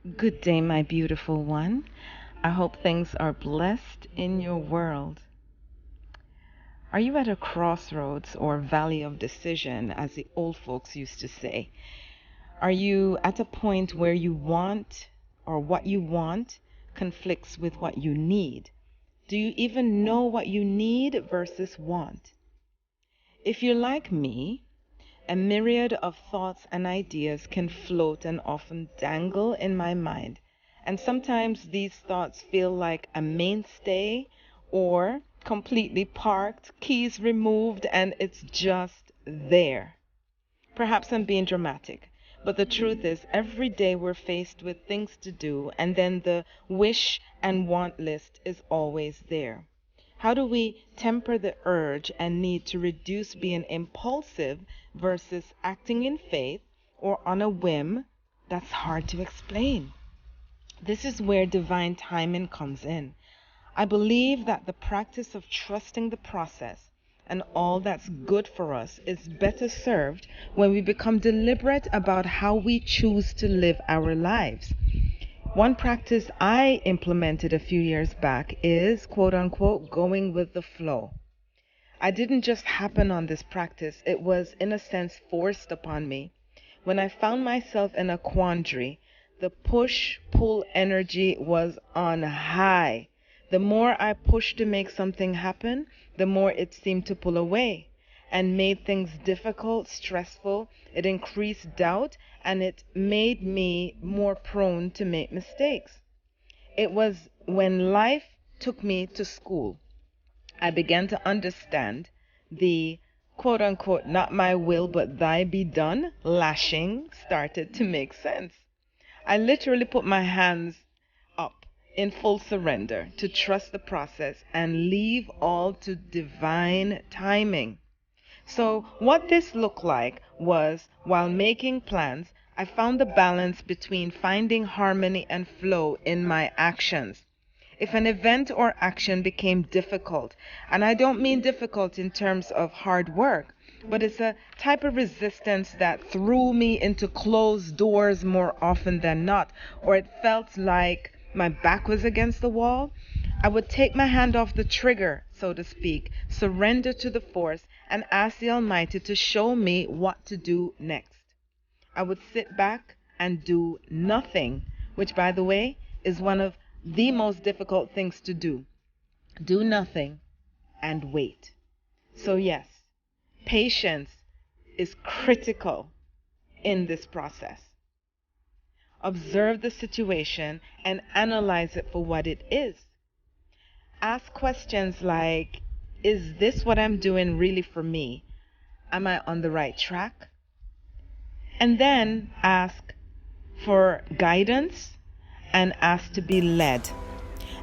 Good day, my beautiful one. I hope things are blessed in your world. Are you at a crossroads or valley of decision, as the old folks used to say? Are you at a point where you want or what you want conflicts with what you need? Do you even know what you need versus want? If you're like me, a myriad of thoughts and ideas can float and often dangle in my mind. And sometimes these thoughts feel like a mainstay or completely parked, keys removed, and it's just there. Perhaps I'm being dramatic, but the truth is, every day we're faced with things to do, and then the wish and want list is always there. How do we temper the urge and need to reduce being impulsive versus acting in faith or on a whim? That's hard to explain. This is where divine timing comes in. I believe that the practice of trusting the process and all that's good for us is better served when we become deliberate about how we choose to live our lives. One practice I implemented a few years back is, quote unquote, going with the flow. I didn't just happen on this practice, it was, in a sense, forced upon me. When I found myself in a quandary, the push pull energy was on high. The more I pushed to make something happen, the more it seemed to pull away and made things difficult, stressful. It increased doubt and it made me more prone to make mistakes. It was when life took me to school, I began to understand the quote unquote, not my will but thy be done lashing started to make sense. I literally put my hands up in full surrender to trust the process and leave all to divine timing. So, what this looked like was while making plans, I found the balance between finding harmony and flow in my actions. If an event or action became difficult, and I don't mean difficult in terms of hard work, but it's a type of resistance that threw me into closed doors more often than not, or it felt like my back was against the wall, I would take my hand off the trigger, so to speak, surrender to the force, and ask the Almighty to show me what to do next. I would sit back and do nothing, which, by the way, is one of the most difficult things to do. Do nothing and wait. So, yes, patience is critical in this process. Observe the situation and analyze it for what it is. Ask questions like, is this what I'm doing really for me? Am I on the right track? And then ask for guidance and ask to be led.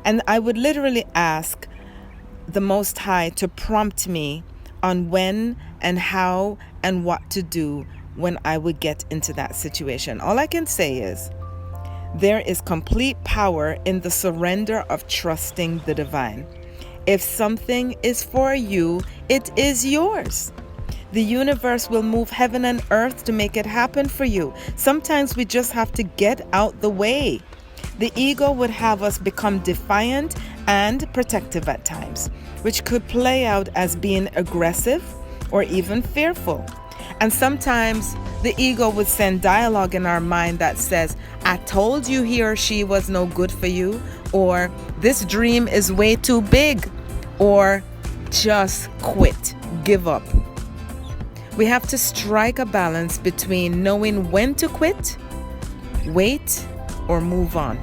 And I would literally ask the Most High to prompt me on when and how and what to do when I would get into that situation. All I can say is there is complete power in the surrender of trusting the divine. If something is for you, it is yours. The universe will move heaven and earth to make it happen for you. Sometimes we just have to get out the way. The ego would have us become defiant and protective at times, which could play out as being aggressive or even fearful. And sometimes the ego would send dialogue in our mind that says, I told you he or she was no good for you, or this dream is way too big, or just quit, give up. We have to strike a balance between knowing when to quit, wait, or move on.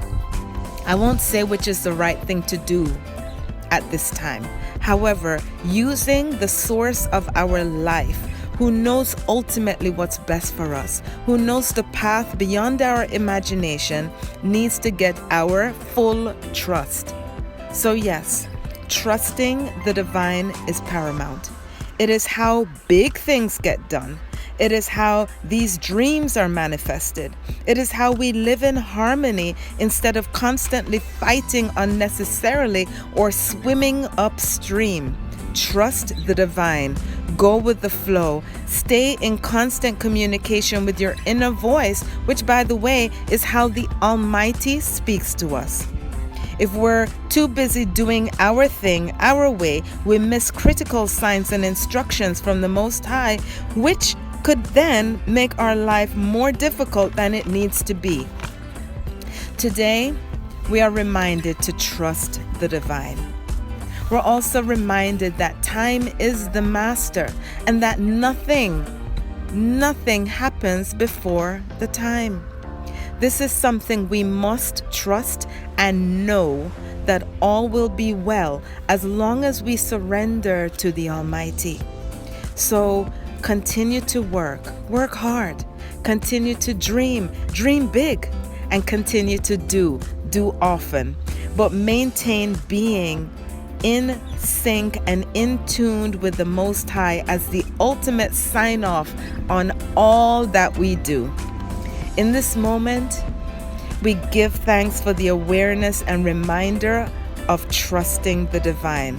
I won't say which is the right thing to do at this time. However, using the source of our life, who knows ultimately what's best for us, who knows the path beyond our imagination, needs to get our full trust. So yes, trusting the divine is paramount. It is how big things get done. It is how these dreams are manifested. It is how we live in harmony instead of constantly fighting unnecessarily or swimming upstream. trust the divine, go with the flow, stay in constant communication with your inner voice, which, by the way, is how the Almighty speaks to us. If we're too busy doing our thing our way, we miss critical signs and instructions from the Most High, which could then make our life more difficult than it needs to be. Today, we are reminded to trust the divine. We're also reminded that time is the master and that nothing happens before the time. This is something we must trust and know that all will be well as long as we surrender to the Almighty. So continue to work hard, continue to dream big, and continue to do often, but maintain being in sync and in tune with the Most High as the ultimate sign off on all that we do. In this moment, we give thanks for the awareness and reminder of trusting the divine.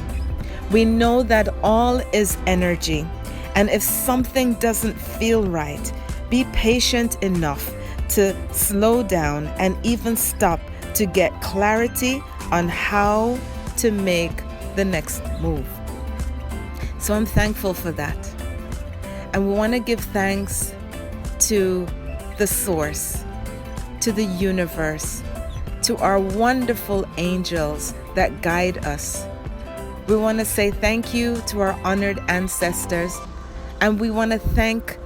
We know that all is energy, and if something doesn't feel right, be patient enough to slow down and even stop to get clarity on how to make the next move. So I'm thankful for that. And we want to give thanks to the source, to the universe, to our wonderful angels that guide us. We want to say thank you to our honored ancestors, and we want to thank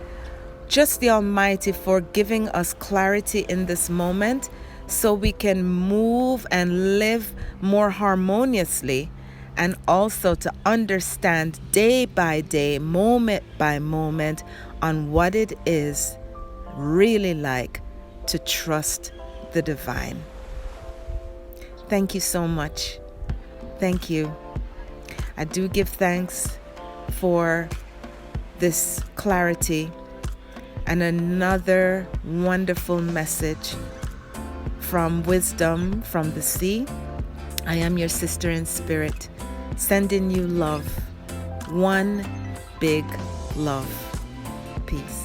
just the Almighty for giving us clarity in this moment so we can move and live more harmoniously, and also to understand day by day, moment by moment, on what it is really like to trust the divine. Thank you so much. Thank you. I do give thanks for this clarity and another wonderful message from Wisdom from the Sea. I am your sister in spirit, sending you love. One big love. Peace.